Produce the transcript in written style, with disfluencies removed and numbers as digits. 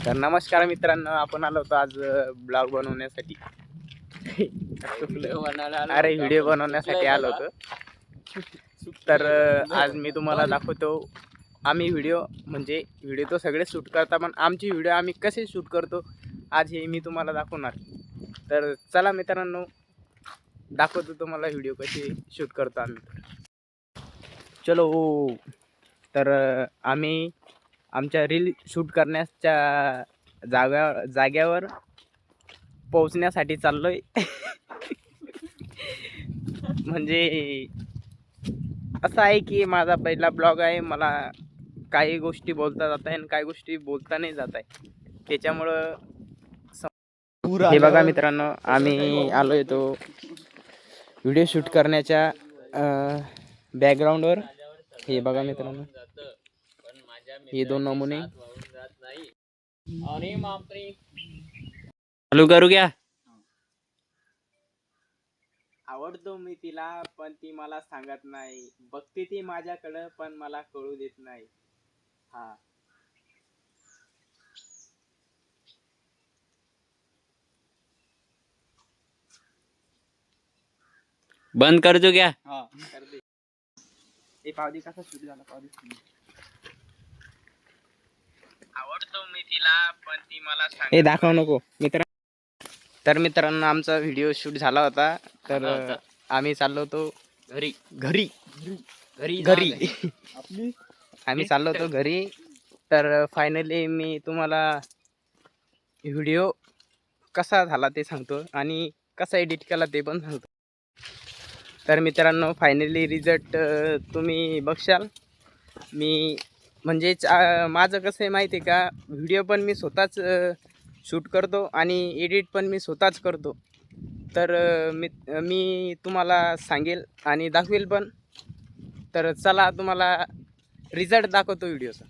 तर नमस्कार मित्रांनो, आपण आलो होतो आज ब्लॉग बनवण्यासाठी. अरे व्हिडिओ बनवण्यासाठी आलो होतो. तर आज मी तुम्हाला दाखवतो आम्ही व्हिडिओ तो सगळे शूट करता, पण आमची व्हिडिओ आम्ही कसे शूट करतो आज हे मी तुम्हाला दाखवणार. तर चला मित्रांनो, दाखवतो तुम्हाला व्हिडिओ कशी शूट करतो आम्ही. चलो. तर आम्ही आमच्या रील शूट करण्याच्या जाग्यावर पोहोचण्यासाठी चाललोय. म्हणजे असं आहे की माझा पहिला ब्लॉग आहे, मला काही गोष्टी बोलता जात आहे आणि काही गोष्टी बोलता नाही जात आहे. त्याच्यामुळं हे बघा मित्रांनो, आम्ही आलोय तो व्हिडिओ शूट करण्याच्या बॅकग्राऊंडवर. हे बघा मित्रांनो, हे दोन नमुने चालू करू घ्या. आवडतो मी तिला, पण ती मला सांगत नाही. बघते ती माझ्याकडं, पण मला कळू देत नाही. हा, बंद कर दो क्या? कर दे. हे पावदी कसा शूट झाला, पावदी. आवडतो मी तिला, पण ती मला सांगत. हे दाखव नको मित्र. तर मित्रांनो, आमचा व्हिडिओ शूट झाला होता. तर आम्ही चाललो होतो घरी घरी घरी घरी आम्ही चाललो होतो घरी. तर फायनली मी तुम्हाला व्हिडिओ कसा झाला ते सांगतो आणि कसा एडिट केला ते पण सांगतो. तर मित्रांनो, फायनली रिझल्ट तुम्ही बघशाल. मी म्हणजेच माझं कसं आहे माहिती आहे का, व्हिडिओ पण मी स्वतःच शूट करतो आणि एडिट पण मी स्वतःच करतो. तर मी तुम्हाला सांगेल आणि दाखवेल पण. तर चला, तुम्हाला रिझल्ट दाखवतो व्हिडिओचा.